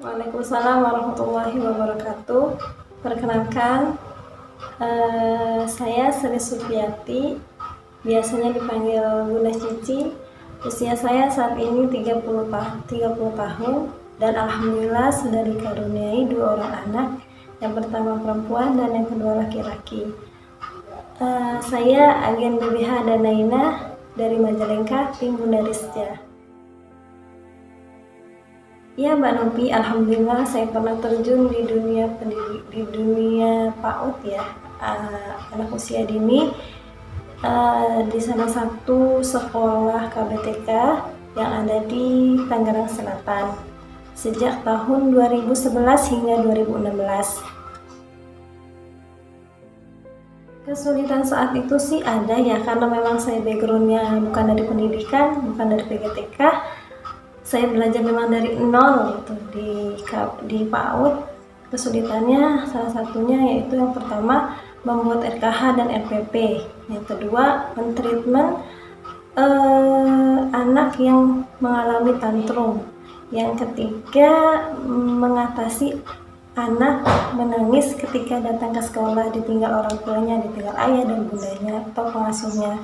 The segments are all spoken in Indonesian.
Waalaikumsalam warahmatullahi wabarakatuh. Perkenalkan, saya Sri Supiati, biasanya dipanggil Bunda Cici. Usia saya saat ini 30 tahun dan alhamdulillah sudah dikaruniai 2 orang anak. Yang pertama perempuan dan yang kedua laki-laki. Saya agen BBH Danaina dari Majalengka, tim Bunda Risja. Ya Mbak Novi, alhamdulillah saya pernah terjun di dunia PAUD ya, anak usia dini, di salah satu sekolah KBTK yang ada di Tangerang Selatan sejak tahun 2011 hingga 2016. Kesulitan saat itu sih ada ya, karena memang saya backgroundnya bukan dari pendidikan, bukan dari PGTK. Saya belajar memang dari nol gitu di PAUD. Kesulitannya salah satunya yaitu yang pertama membuat RKH dan RPP, yang kedua mentreatment anak yang mengalami tantrum, yang ketiga mengatasi anak menangis ketika datang ke sekolah ditinggal orang tuanya, ditinggal ayah dan bundanya atau pengasuhnya.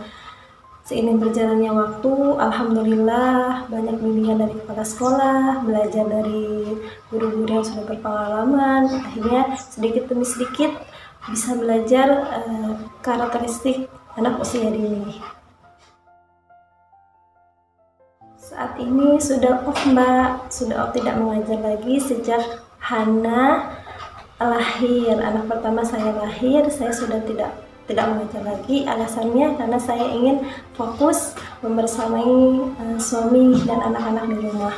Seiring berjalannya waktu, alhamdulillah banyak bimbingan dari kepala sekolah, belajar dari guru-guru yang sudah berpengalaman, akhirnya sedikit demi sedikit bisa belajar karakteristik anak usia dini. Saat ini sudah off Mbak, sudah off, tidak mengajar lagi sejak Hana lahir. Anak pertama saya lahir, saya sudah tidak mengajar lagi. Alasannya karena saya ingin fokus membersamai suami dan anak-anak di rumah.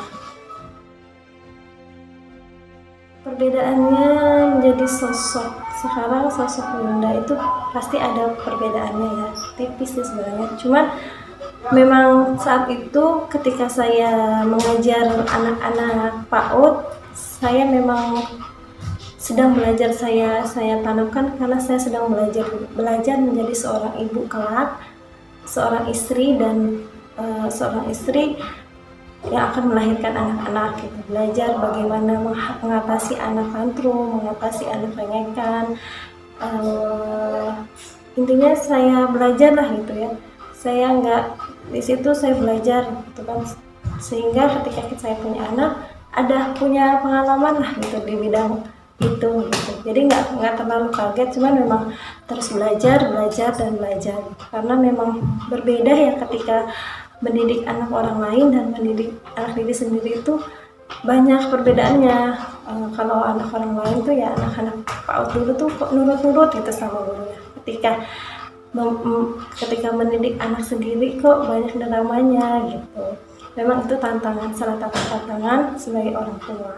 Perbedaannya menjadi sosok sekarang, sosok bunda itu pasti ada perbedaannya ya, tipis sih sebenarnya. Cuman memang saat itu ketika saya mengajar anak-anak PAUD, saya memang sedang belajar, saya tanamkan karena saya sedang belajar menjadi seorang ibu kelak, seorang istri dan seorang istri yang akan melahirkan anak-anak gitu. Belajar bagaimana mengatasi anak tantrum, mengatasi anak rengekan. Intinya saya belajar lah gitu ya. Saya nggak di situ, saya belajar gitu kan, sehingga ketika saya punya anak punya pengalaman lah gitu di bidang itu gitu. Jadi nggak terlalu kaget, cuman memang terus belajar dan belajar karena memang berbeda ya ketika mendidik anak orang lain dan mendidik anak diri sendiri itu banyak perbedaannya. Kalau anak orang lain tuh ya anak-anak PAUD dulu tuh kok nurut-nurut gitu sama gurunya, ketika mendidik anak sendiri kok banyak dramanya gitu. Memang itu tantangan, salah satu tantangan sebagai orang tua.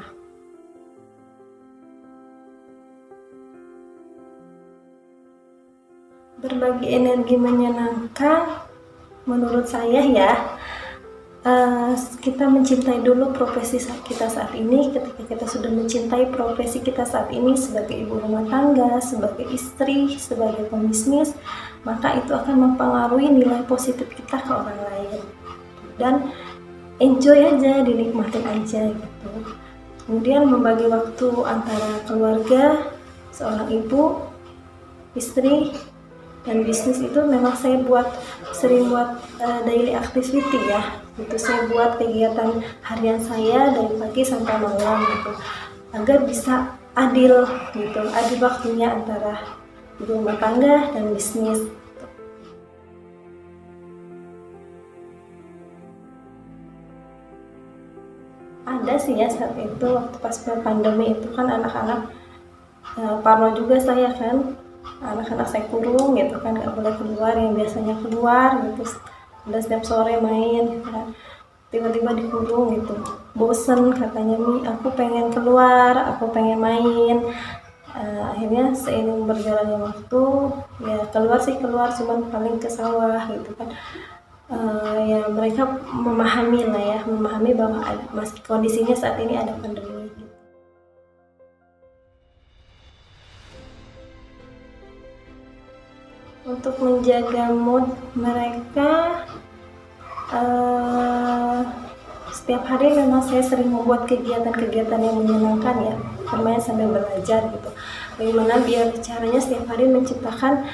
Berbagi energi menyenangkan menurut saya ya, kita mencintai dulu profesi kita saat ini. Ketika kita sudah mencintai profesi kita saat ini sebagai ibu rumah tangga, sebagai istri, sebagai pembisnis, maka itu akan mempengaruhi nilai positif kita ke orang lain. Dan enjoy aja, dinikmatin aja gitu. Kemudian membagi waktu antara keluarga, seorang ibu, istri, dan bisnis itu memang saya sering buat daily activity ya, itu saya buat kegiatan harian saya dari pagi sampai malam gitu, agar bisa adil waktunya antara ibu rumah tangga dan bisnis. Ada sih ya saat itu, waktu pas pandemi itu kan anak-anak parno juga saya kan, anak-anak saya kurung gitu kan, nggak boleh keluar, yang biasanya keluar gitu udah setiap sore main gitu kan, tiba-tiba dikurung gitu, bosen katanya, Mi aku pengen keluar, aku pengen main. Akhirnya seiring berjalannya waktu ya keluar cuman paling ke sawah gitu kan. Ya mereka memahami bahwa kondisinya saat ini ada pandemi gitu. Untuk menjaga mood mereka, setiap hari memang saya sering membuat kegiatan-kegiatan yang menyenangkan ya, bermain sambil belajar gitu. Bagaimana biar caranya setiap hari menciptakan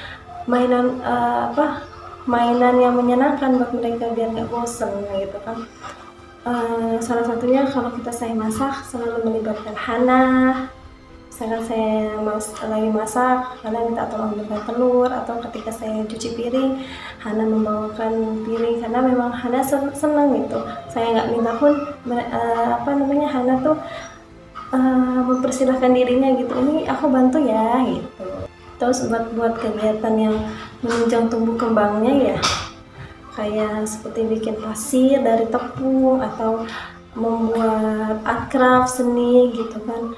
mainan yang menyenangkan buat mereka biar nggak bosen gitu kan. Salah satunya kalau saya masak selalu melibatkan Hana. Misalkan saya lagi masak, Hana minta tolong ambilkan telur, atau ketika saya cuci piring, Hana membawakan piring karena memang Hana senang gitu. Saya nggak minta pun Hana tuh mempersilahkan dirinya gitu, ini aku bantu ya gitu. Terus buat kegiatan yang menunjang tumbuh kembangnya ya, kayak seperti bikin pasir dari tepung atau membuat akrab seni gitu kan.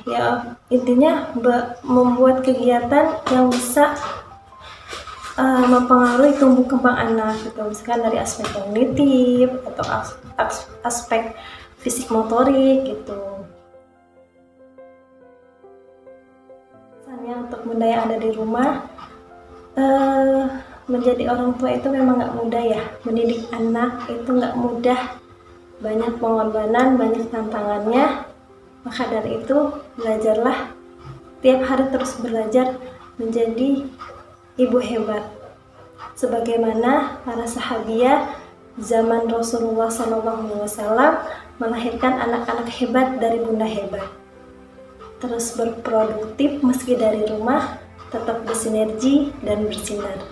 Ya intinya membuat kegiatan yang bisa mempengaruhi tumbuh kembang anak gitu, misalkan dari aspek kognitif atau aspek fisik motorik gitu. Misalnya untuk bunda yang ada di rumah, menjadi orang tua itu memang nggak mudah ya, mendidik anak itu nggak mudah, banyak pengorbanan, banyak tantangannya. Maka dari itu belajarlah, tiap hari terus belajar menjadi ibu hebat, sebagaimana para sahabiah zaman Rasulullah SAW melahirkan anak-anak hebat dari bunda hebat. Terus berproduktif meski dari rumah, tetap bersinergi dan bersinar.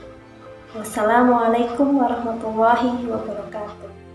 Wassalamualaikum warahmatullahi wabarakatuh.